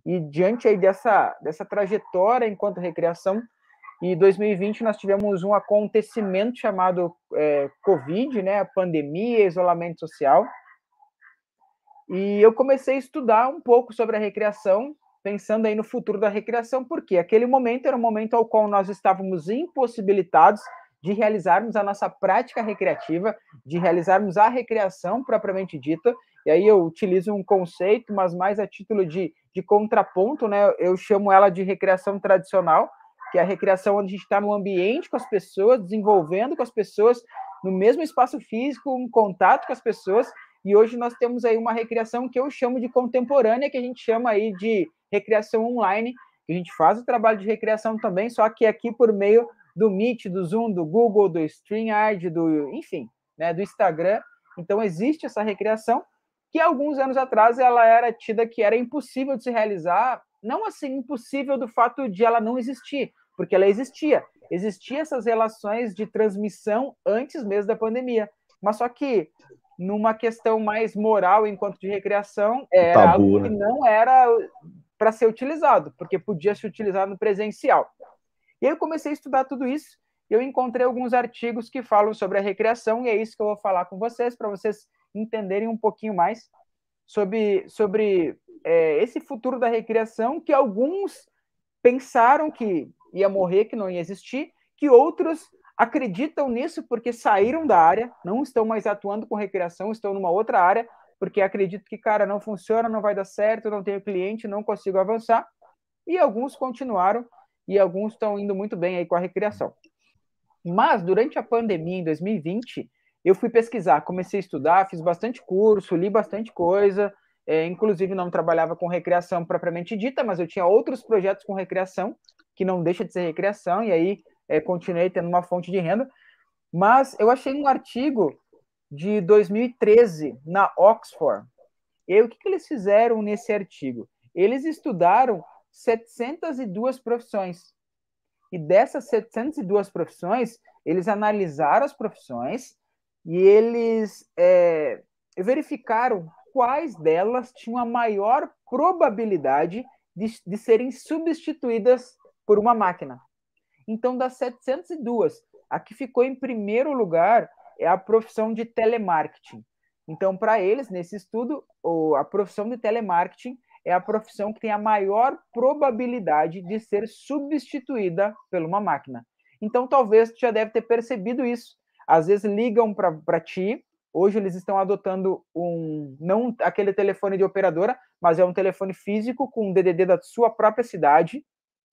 E diante aí dessa trajetória enquanto recreação, em 2020 nós tivemos um acontecimento chamado Covid, né, a pandemia, isolamento social, e eu comecei a estudar um pouco sobre a recreação, pensando aí no futuro da recreação, porque aquele momento era um momento ao qual nós estávamos impossibilitados de realizarmos a nossa prática recreativa, de realizarmos a recreação propriamente dita, e aí eu utilizo um conceito, mas mais a título de contraponto, né? Eu chamo ela de recreação tradicional, que é a recreação onde a gente está no ambiente com as pessoas, desenvolvendo com as pessoas, no mesmo espaço físico, em contato com as pessoas, e hoje nós temos aí uma recreação que eu chamo de contemporânea, que a gente chama aí de recreação online, que a gente faz o trabalho de recreação também, só que aqui por meio do Meet, do Zoom, do Google, do StreamYard, enfim, né, do Instagram. Então existe essa recreação que alguns anos atrás ela era tida que era impossível de se realizar, não assim impossível do fato de ela não existir, porque ela existia. Existiam essas relações de transmissão antes mesmo da pandemia, mas só que numa questão mais moral enquanto de recreação, era Tabu, algo que né? não era para ser utilizado, porque podia ser utilizado no presencial. E aí eu comecei a estudar tudo isso, e eu encontrei alguns artigos que falam sobre a recreação, e é isso que eu vou falar com vocês, para vocês entenderem um pouquinho mais sobre esse futuro da recreação, que alguns pensaram que ia morrer, que não ia existir, que outros acreditam nisso porque saíram da área, não estão mais atuando com recreação, estão numa outra área, porque acredito que, cara, não funciona, não vai dar certo, não tenho cliente, não consigo avançar. E alguns continuaram e alguns estão indo muito bem aí com a recreação. Mas durante a pandemia, em 2020, eu fui pesquisar, comecei a estudar, fiz bastante curso, li bastante coisa, inclusive não trabalhava com recreação propriamente dita, mas eu tinha outros projetos com recreação, que não deixa de ser recreação, e aí continuei tendo uma fonte de renda. Mas eu achei um artigo de 2013 na Oxford. E aí, o que eles fizeram nesse artigo? Eles estudaram 702 profissões. E dessas 702 profissões, eles analisaram as profissões e eles verificaram quais delas tinham a maior probabilidade de serem substituídas por uma máquina. Então, das 702, a que ficou em primeiro lugar é a profissão de telemarketing. Então, para eles, nesse estudo, a profissão de telemarketing é a profissão que tem a maior probabilidade de ser substituída por uma máquina. Então, talvez tu já deve ter percebido isso. Às vezes ligam para ti. Hoje eles estão adotando não aquele telefone de operadora, mas é um telefone físico com um DDD da sua própria cidade.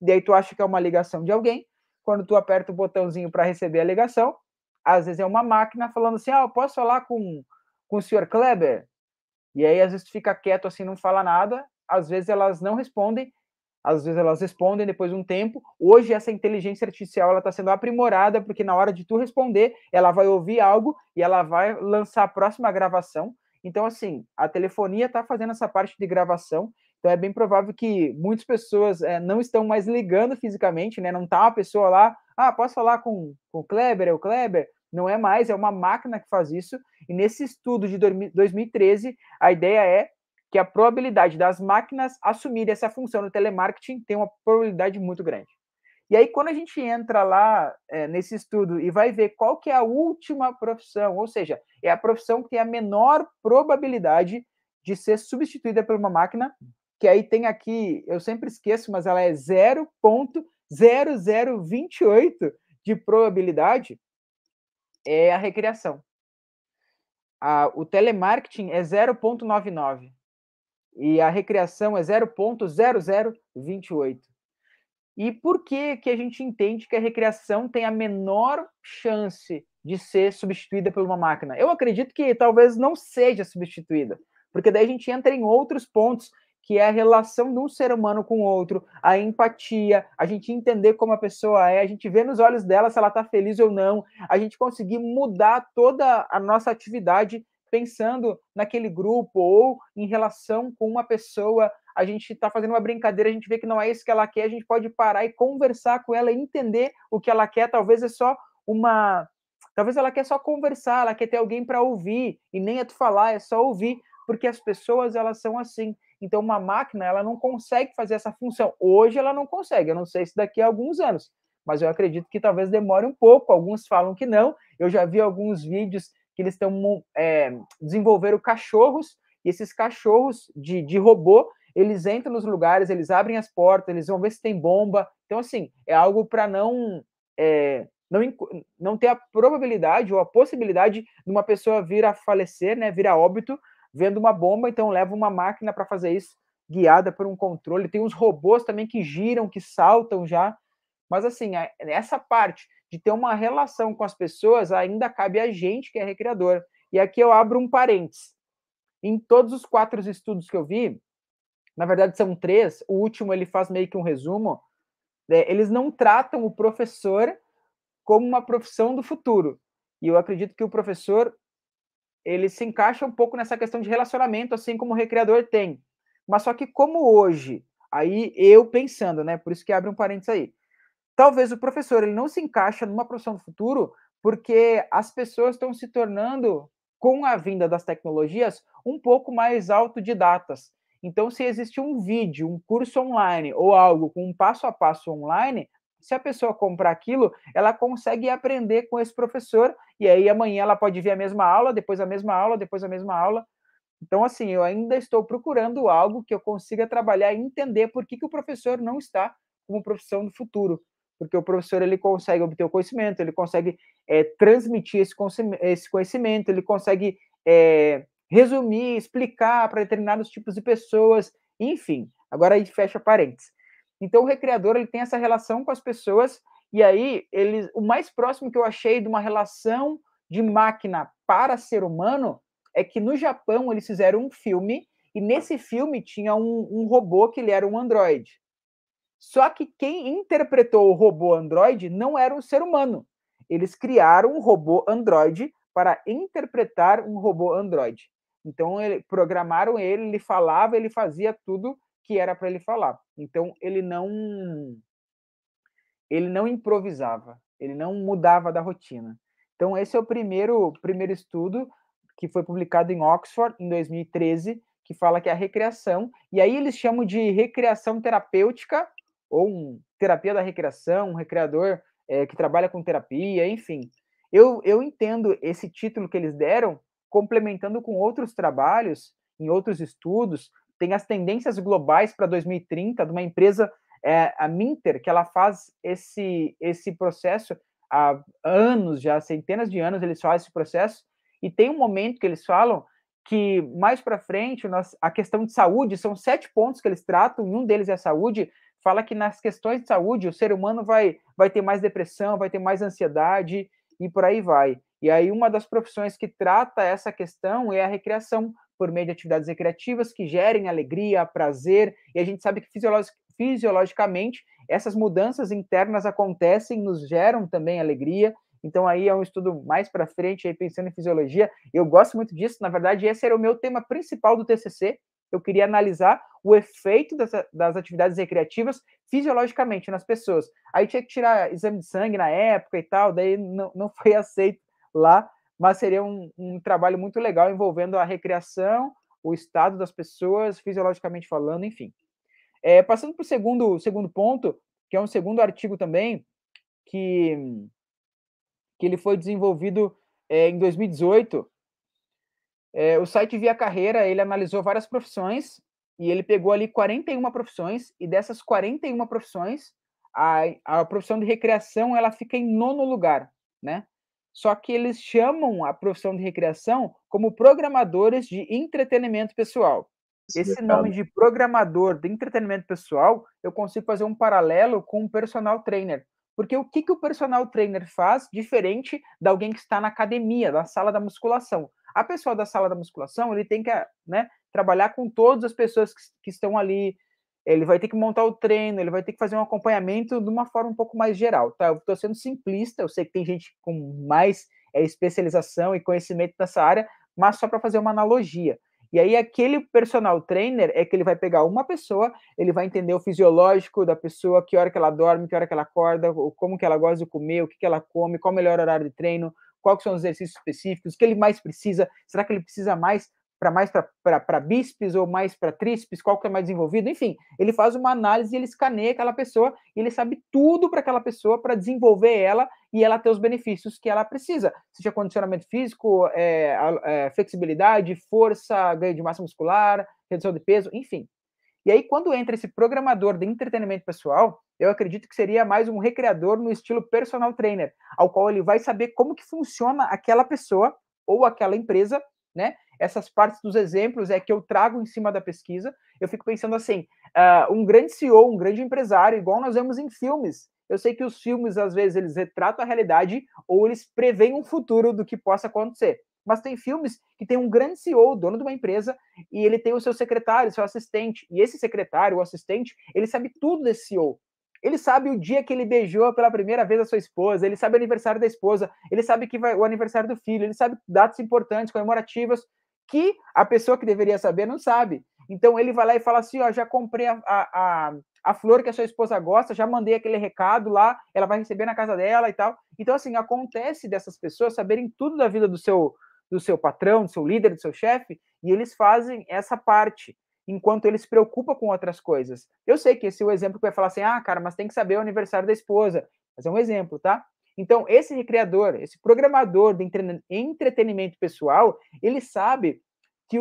E aí tu acha que é uma ligação de alguém. Quando tu aperta o botãozinho para receber a ligação, às vezes é uma máquina falando assim, eu posso falar com o senhor Kleber? E aí, às vezes, tu fica quieto assim, não fala nada. Às vezes, elas não respondem. Às vezes, elas respondem depois de um tempo. Hoje, essa inteligência artificial está sendo aprimorada, porque na hora de tu responder, ela vai ouvir algo e ela vai lançar a próxima gravação. Então, assim, a telefonia está fazendo essa parte de gravação. Então, é bem provável que muitas pessoas não estão mais ligando fisicamente, né? Não está uma pessoa lá, posso falar com o Kleber? É o Kleber? Não é mais, é uma máquina que faz isso. E nesse estudo de 2013, a ideia é que a probabilidade das máquinas assumirem essa função no telemarketing tem uma probabilidade muito grande. E aí, quando a gente entra lá nesse estudo e vai ver qual que é a última profissão, ou seja, é a profissão que tem a menor probabilidade de ser substituída por uma máquina, que aí tem aqui, eu sempre esqueço, mas ela é 0,0028 de probabilidade, é a recreação. O telemarketing é 0,99 e a recreação é 0,0028. E por que a gente entende que a recreação tem a menor chance de ser substituída por uma máquina? Eu acredito que talvez não seja substituída, porque daí a gente entra em outros pontos, que é a relação de um ser humano com o outro, a empatia, a gente entender como a pessoa é, a gente vê nos olhos dela se ela está feliz ou não, a gente conseguir mudar toda a nossa atividade pensando naquele grupo ou em relação com uma pessoa. A gente está fazendo uma brincadeira, a gente vê que não é isso que ela quer, a gente pode parar e conversar com ela, entender o que ela quer. Talvez ela quer só conversar, ela quer ter alguém para ouvir, e nem é tu falar, é só ouvir, porque as pessoas, elas são assim. Então, uma máquina, ela não consegue fazer essa função. Hoje, ela não consegue. Eu não sei se daqui a alguns anos, mas eu acredito que talvez demore um pouco. Alguns falam que não. Eu já vi alguns vídeos que eles estão desenvolveram cachorros, e esses cachorros de robô, eles entram nos lugares, eles abrem as portas, eles vão ver se tem bomba. Então, assim, é algo para não ter a probabilidade ou a possibilidade de uma pessoa vir a falecer, né, vir a óbito, vendo uma bomba. Então leva uma máquina para fazer isso, guiada por um controle. Tem uns robôs também que giram, que saltam já. Mas assim, essa parte de ter uma relação com as pessoas ainda cabe a gente que é recreador. E aqui eu abro um parênteses. Em todos os 4 estudos que eu vi, na verdade são 3, o último ele faz meio que um resumo, eles não tratam o professor como uma profissão do futuro. E eu acredito que o professor, ele se encaixa um pouco nessa questão de relacionamento, assim como o recreador tem. Mas só que como hoje, aí eu pensando, né, por isso que abre um parênteses aí, talvez o professor ele não se encaixa numa profissão do futuro porque as pessoas estão se tornando, com a vinda das tecnologias, um pouco mais autodidatas. Então, se existe um vídeo, um curso online ou algo com um passo a passo online, se a pessoa comprar aquilo, ela consegue aprender com esse professor, e aí amanhã ela pode ver a mesma aula, depois a mesma aula, depois a mesma aula. Então, assim, eu ainda estou procurando algo que eu consiga trabalhar e entender por que o professor não está como profissão do futuro. Porque o professor ele consegue obter o conhecimento, ele consegue transmitir esse conhecimento, ele consegue resumir, explicar para determinados tipos de pessoas, enfim. Agora aí fecha parênteses. Então, o recreador ele tem essa relação com as pessoas, e aí o mais próximo que eu achei de uma relação de máquina para ser humano é que no Japão eles fizeram um filme, e nesse filme tinha um robô que ele era um androide. Só que quem interpretou o robô androide não era um ser humano. Eles criaram um robô androide para interpretar um robô androide. Então, programaram ele, ele falava, ele fazia tudo que era para ele falar. Então, ele não improvisava, ele não mudava da rotina. Então, esse é o primeiro estudo que foi publicado em Oxford em 2013, que fala que é a recreação, e aí eles chamam de recreação terapêutica, ou terapia da recreação, um recreador que trabalha com terapia, enfim. Eu entendo esse título que eles deram, complementando com outros trabalhos, em outros estudos, tem as tendências globais para 2030, de uma empresa a Minter, que ela faz esse processo há anos, já centenas de anos eles fazem esse processo, e tem um momento que eles falam que mais para frente a questão de saúde, são 7 pontos que eles tratam, e um deles é a saúde, fala que nas questões de saúde o ser humano vai ter mais depressão, vai ter mais ansiedade e por aí vai. E aí uma das profissões que trata essa questão é a recreação, por meio de atividades recreativas que gerem alegria, prazer, e a gente sabe que fisiologicamente essas mudanças internas acontecem, nos geram também alegria. Então aí é um estudo mais para frente, aí pensando em fisiologia. Eu gosto muito disso, na verdade esse era o meu tema principal do TCC. Eu queria analisar o efeito das atividades recreativas fisiologicamente nas pessoas. Aí tinha que tirar exame de sangue na época e tal, daí não foi aceito lá, mas seria um trabalho muito legal envolvendo a recreação, o estado das pessoas, fisiologicamente falando, enfim. Passando para o segundo ponto, que é um segundo artigo também, que ele foi desenvolvido em 2018, o site Via Carreira, ele analisou várias profissões, e ele pegou ali 41 profissões, e dessas 41 profissões, a profissão de recreação, ela fica em 9º lugar, né? Só que eles chamam a profissão de recreação como programadores de entretenimento pessoal. Esse nome de programador de entretenimento pessoal, eu consigo fazer um paralelo com um personal trainer. Porque o que o personal trainer faz diferente de alguém que está na academia, na sala da musculação? A pessoa da sala da musculação, ele tem que, né, trabalhar com todas as pessoas que estão ali, ele vai ter que montar o treino, ele vai ter que fazer um acompanhamento de uma forma um pouco mais geral, tá? Eu estou sendo simplista, eu sei que tem gente com mais especialização e conhecimento nessa área, mas só para fazer uma analogia. E aí aquele personal trainer é que ele vai pegar uma pessoa, ele vai entender o fisiológico da pessoa, que hora que ela dorme, que hora que ela acorda, como que ela gosta de comer, o que ela come, qual o melhor horário de treino, quais são os exercícios específicos, o que ele mais precisa, será que ele precisa mais para mais para bíceps ou mais para tríceps, qual que é mais desenvolvido, enfim, ele faz uma análise, ele escaneia aquela pessoa e ele sabe tudo para aquela pessoa para desenvolver ela e ela ter os benefícios que ela precisa, seja condicionamento físico, flexibilidade, força, ganho de massa muscular, redução de peso, enfim. E aí, quando entra esse programador de entretenimento pessoal, eu acredito que seria mais um recreador no estilo personal trainer, ao qual ele vai saber como que funciona aquela pessoa ou aquela empresa, né? Essas partes dos exemplos é que eu trago em cima da pesquisa. Eu fico pensando assim, um grande CEO, um grande empresário, igual nós vemos em filmes. Eu sei que os filmes, às vezes, eles retratam a realidade ou eles preveem um futuro do que possa acontecer. Mas tem filmes que tem um grande CEO, dono de uma empresa, e ele tem o seu secretário, seu assistente. E esse secretário, o assistente, ele sabe tudo desse CEO. Ele sabe o dia que ele beijou pela primeira vez a sua esposa, ele sabe o aniversário da esposa, ele sabe que vai o aniversário do filho, ele sabe datas importantes, comemorativas, que a pessoa que deveria saber não sabe. Então ele vai lá e fala assim, ó, já comprei a flor que a sua esposa gosta, já mandei aquele recado lá, ela vai receber na casa dela e tal. Então, assim, acontece dessas pessoas saberem tudo da vida do seu patrão, do seu líder, do seu chefe, e eles fazem essa parte, enquanto eles se preocupam com outras coisas. Eu sei que esse é o exemplo que vai falar assim, cara, mas tem que saber o aniversário da esposa. Mas é um exemplo, tá? Então, esse recreador, esse programador de entretenimento pessoal, ele sabe que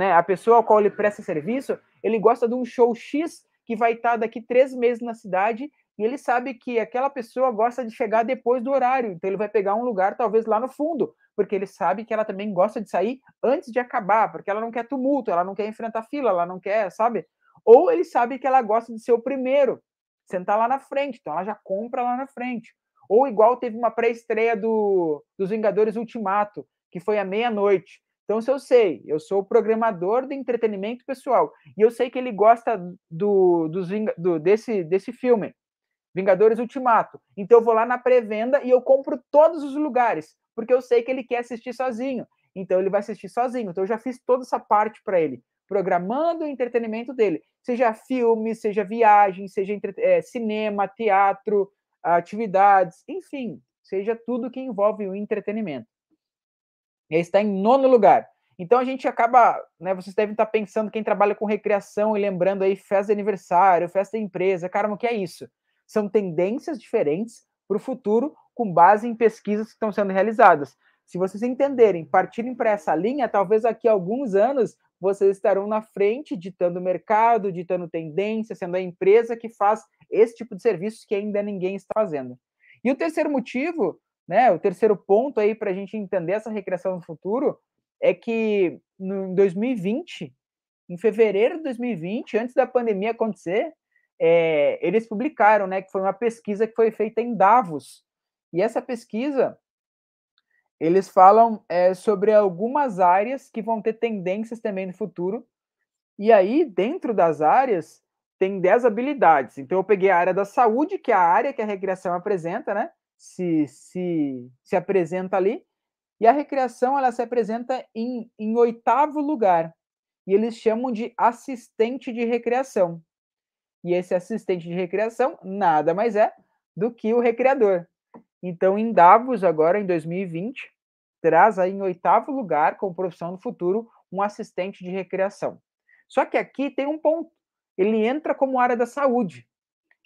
a pessoa ao qual ele presta serviço, ele gosta de um show X que vai estar daqui 3 meses na cidade e ele sabe que aquela pessoa gosta de chegar depois do horário, então ele vai pegar um lugar talvez lá no fundo, porque ele sabe que ela também gosta de sair antes de acabar, porque ela não quer tumulto, ela não quer enfrentar fila, ela não quer, sabe? Ou ele sabe que ela gosta de ser o primeiro, sentar lá na frente, então ela já compra lá na frente. Ou igual teve uma pré-estreia dos Vingadores Ultimato, que foi à meia-noite. Então, se eu sou o programador de entretenimento pessoal, e eu sei que ele gosta desse filme, Vingadores Ultimato. Então eu vou lá na pré-venda e eu compro todos os lugares, porque eu sei que ele quer assistir sozinho. Então ele vai assistir sozinho. Então eu já fiz toda essa parte para ele, programando o entretenimento dele, seja filme, seja viagem, seja cinema, teatro, atividades, enfim, seja tudo que envolve o entretenimento. E aí está em 9º lugar. Então a gente acaba, né? Vocês devem estar pensando, quem trabalha com recreação e lembrando aí festa de aniversário, festa de empresa, caramba, o que é isso? São tendências diferentes para o futuro com base em pesquisas que estão sendo realizadas. Se vocês entenderem, partirem para essa linha, talvez daqui a alguns anos vocês estarão na frente, ditando o mercado, ditando tendência, sendo a empresa que faz esse tipo de serviços que ainda ninguém está fazendo. E o terceiro motivo, né, o terceiro ponto aí para a gente entender essa recreação no futuro é que em 2020, em fevereiro de 2020, antes da pandemia acontecer, eles publicaram, né, que foi uma pesquisa que foi feita em Davos. E essa pesquisa, eles falam sobre algumas áreas que vão ter tendências também no futuro. E aí, dentro das áreas, tem 10 habilidades. Então, eu peguei a área da saúde, que é a área que a recreação apresenta, né? Se apresenta ali. E a recreação, ela se apresenta em 8º lugar. E eles chamam de assistente de recreação. E esse assistente de recreação nada mais é do que o recreador. Então, em Davos, agora em 2020, traz aí em 8º lugar, como profissão no futuro, um assistente de recreação. Só que aqui tem um ponto. Ele entra como área da saúde.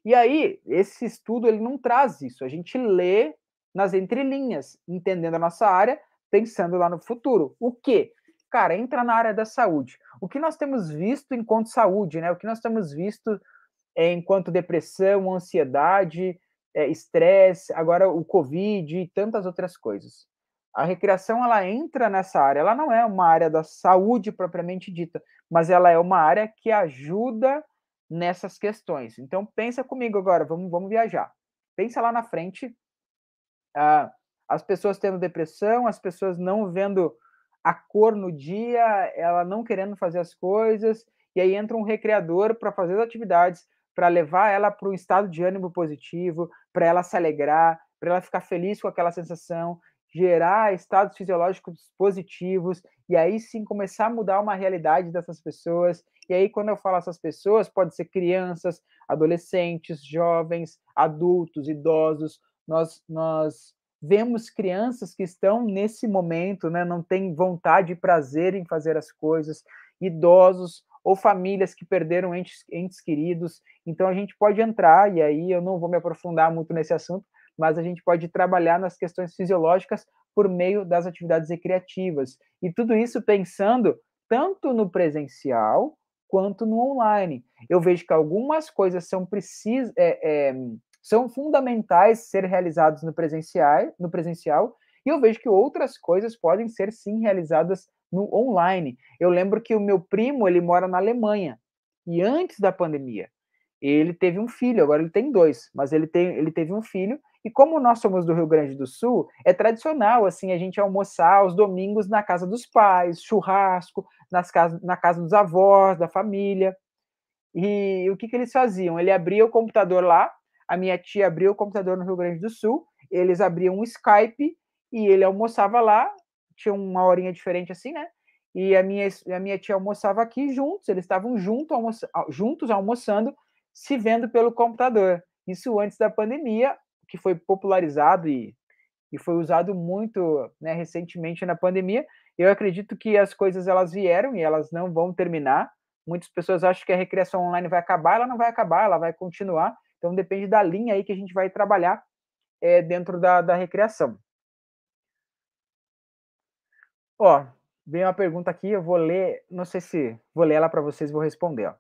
E aí, esse estudo ele não traz isso. A gente lê nas entrelinhas, entendendo a nossa área, pensando lá no futuro. O quê? Cara, entra na área da saúde. O que nós temos visto enquanto saúde, né? O que nós temos visto enquanto depressão, ansiedade, estresse, agora o Covid e tantas outras coisas. A recreação, ela entra nessa área. Ela não é uma área da saúde propriamente dita, mas ela é uma área que ajuda nessas questões. Então, pensa comigo agora, vamos viajar. Pensa lá na frente, as pessoas tendo depressão, as pessoas não vendo a cor no dia, ela não querendo fazer as coisas, e aí entra um recreador para fazer as atividades, para levar ela para um estado de ânimo positivo, para ela se alegrar, para ela ficar feliz com aquela sensação, gerar estados fisiológicos positivos, e aí sim começar a mudar uma realidade dessas pessoas. E aí, quando eu falo essas pessoas, pode ser crianças, adolescentes, jovens, adultos, idosos. Nós vemos crianças que estão nesse momento, né, não têm vontade e prazer em fazer as coisas, idosos ou famílias que perderam entes queridos. Então, a gente pode entrar, e aí eu não vou me aprofundar muito nesse assunto, mas a gente pode trabalhar nas questões fisiológicas por meio das atividades recreativas. E tudo isso pensando tanto no presencial quanto no online. Eu vejo que algumas coisas são fundamentais ser realizadas no presencial, e eu vejo que outras coisas podem ser sim realizadas no online. Eu lembro que o meu primo, ele mora na Alemanha, e antes da pandemia, ele teve um filho, agora ele tem dois, mas ele teve um filho, e como nós somos do Rio Grande do Sul, é tradicional, assim, a gente almoçar aos domingos na casa dos pais, churrasco, na casa dos avós, da família. E o que, que eles faziam? Ele abria o computador lá, a minha tia abria o computador no Rio Grande do Sul, eles abriam um Skype e ele almoçava lá, tinha uma horinha diferente assim, né? E a minha tia almoçava aqui juntos, eles estavam juntos almoçando, se vendo pelo computador. Isso antes da pandemia, que foi popularizado e foi usado muito, né, recentemente na pandemia. Eu acredito que as coisas elas vieram e elas não vão terminar. Muitas pessoas acham que a recreação online vai acabar, ela não vai acabar, ela vai continuar. Então depende da linha aí que a gente vai trabalhar dentro da recreação. Ó, vem uma pergunta aqui, eu vou ler, não sei se vou ler ela para vocês e vou responder. Ó.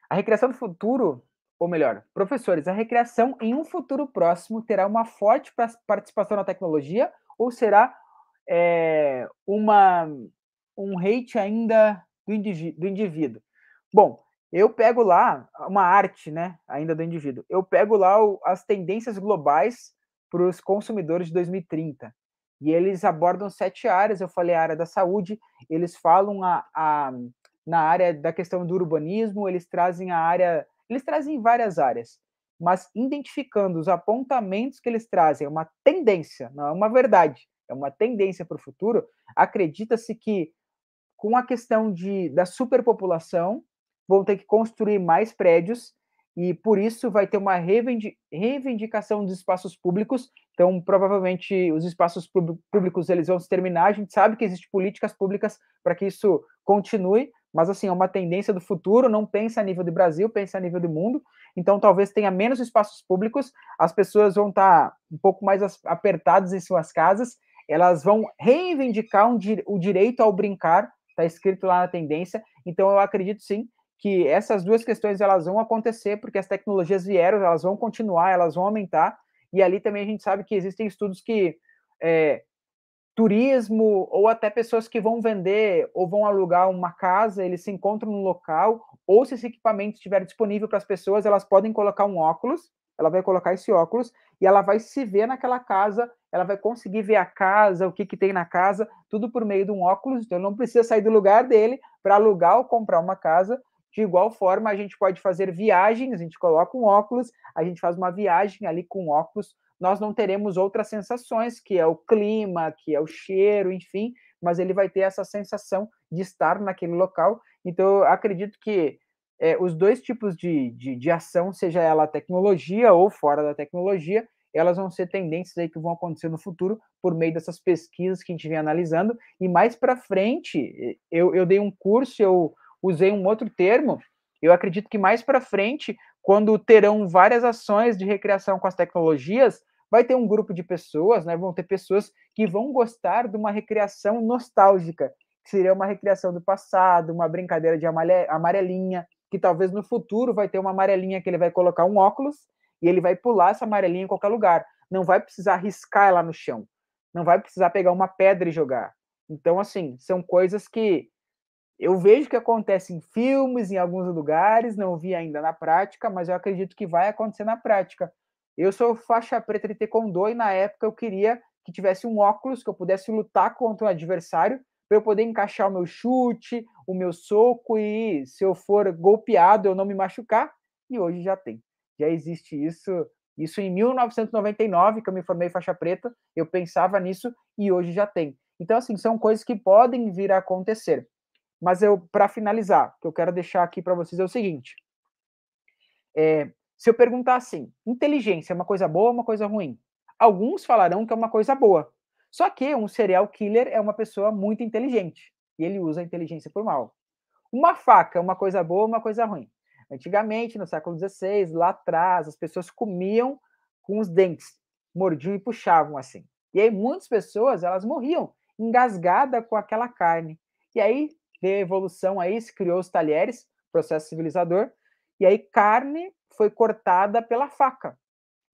A recreação do futuro, ou melhor, professores, a recreação em um futuro próximo terá uma forte participação na tecnologia ou será uma um hate ainda do indivíduo. Bom, eu pego lá uma arte, né, ainda do indivíduo. Eu pego lá as tendências globais para os consumidores de 2030. E eles abordam 7 áreas. Eu falei a área da saúde, eles falam na área da questão do urbanismo, eles trazem várias áreas, mas identificando os apontamentos que eles trazem, é uma tendência, não é uma verdade, é uma tendência para o futuro. Acredita-se que com a questão da superpopulação, vão ter que construir mais prédios e por isso vai ter uma reivindicação dos espaços públicos. Então, provavelmente, os espaços públicos eles vão se terminar. A gente sabe que existem políticas públicas para que isso continue, mas assim, é uma tendência do futuro, não pensa a nível de Brasil, pensa a nível do mundo. Então, talvez tenha menos espaços públicos, as pessoas vão estar um pouco mais apertadas em suas casas, elas vão reivindicar o direito ao brincar, está escrito lá na tendência. Então, eu acredito sim que essas duas questões elas vão acontecer, porque as tecnologias vieram, elas vão continuar, elas vão aumentar, e ali também a gente sabe que existem estudos que turismo ou até pessoas que vão vender ou vão alugar uma casa, eles se encontram no local, ou se esse equipamento estiver disponível para as pessoas, elas podem colocar um óculos, ela vai colocar esse óculos e ela vai se ver naquela casa, ela vai conseguir ver a casa, o que, que tem na casa, tudo por meio de um óculos, então não precisa sair do lugar dele para alugar ou comprar uma casa. De igual forma, a gente pode fazer viagens, a gente coloca um óculos, a gente faz uma viagem ali com óculos, nós não teremos outras sensações, que é o clima, que é o cheiro, enfim, mas ele vai ter essa sensação de estar naquele local. Então, eu acredito que os dois tipos de ação, seja ela a tecnologia ou fora da tecnologia, elas vão ser tendências aí que vão acontecer no futuro por meio dessas pesquisas que a gente vem analisando. E mais para frente, eu dei um curso, eu usei um outro termo, eu acredito que mais para frente, quando terão várias ações de recreação com as tecnologias, vai ter um grupo de pessoas, né? Vão ter pessoas que vão gostar de uma recreação nostálgica, que seria uma recreação do passado, uma brincadeira de amarelinha, que talvez no futuro vai ter uma amarelinha que ele vai colocar um óculos e ele vai pular essa amarelinha em qualquer lugar. Não vai precisar riscar ela no chão. Não vai precisar pegar uma pedra e jogar. Então, assim, são coisas que eu vejo que acontece em filmes, em alguns lugares, não vi ainda na prática, mas eu acredito que vai acontecer na prática. Eu sou faixa preta de taekwondo e na época eu queria que tivesse um óculos que eu pudesse lutar contra o adversário para eu poder encaixar o meu chute, o meu soco e se eu for golpeado eu não me machucar. E hoje já tem. Já existe isso. Isso em 1999, que eu me formei faixa preta, eu pensava nisso e hoje já tem. Então, assim, são coisas que podem vir a acontecer. Mas para finalizar, o que eu quero deixar aqui para vocês é o seguinte: se eu perguntar assim, inteligência é uma coisa boa ou uma coisa ruim? Alguns falarão que é uma coisa boa. Só que um serial killer é uma pessoa muito inteligente e ele usa a inteligência por mal. Uma faca é uma coisa boa ou uma coisa ruim? Antigamente, no século XVI, lá atrás, as pessoas comiam com os dentes, mordiam e puxavam assim. E aí muitas pessoas, elas morriam engasgada com aquela carne. E aí veio a evolução aí, se criou os talheres, processo civilizador, e aí carne foi cortada pela faca.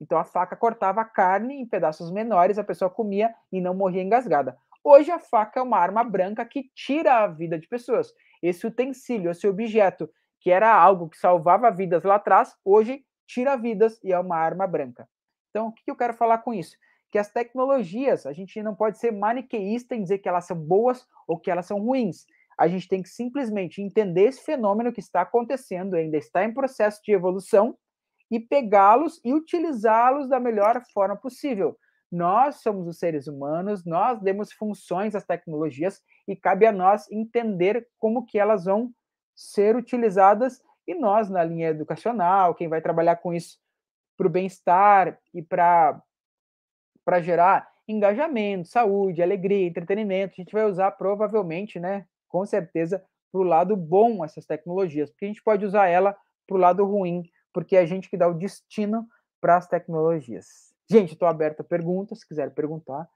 Então a faca cortava a carne em pedaços menores, a pessoa comia e não morria engasgada. Hoje a faca é uma arma branca que tira a vida de pessoas. Esse utensílio, esse objeto, que era algo que salvava vidas lá atrás, hoje tira vidas e é uma arma branca. Então, o que eu quero falar com isso? Que as tecnologias, a gente não pode ser maniqueísta em dizer que elas são boas ou que elas são ruins. A gente tem que simplesmente entender esse fenômeno que está acontecendo, ainda está em processo de evolução, e pegá-los e utilizá-los da melhor forma possível. Nós somos os seres humanos, nós demos funções às tecnologias e cabe a nós entender como que elas vão ser utilizadas e nós, na linha educacional, quem vai trabalhar com isso para o bem-estar e para gerar engajamento, saúde, alegria, entretenimento, a gente vai usar provavelmente, né, com certeza, para o lado bom essas tecnologias, porque a gente pode usar ela para o lado ruim, porque é a gente que dá o destino para as tecnologias. Gente, estou aberto a perguntas, se quiser perguntar,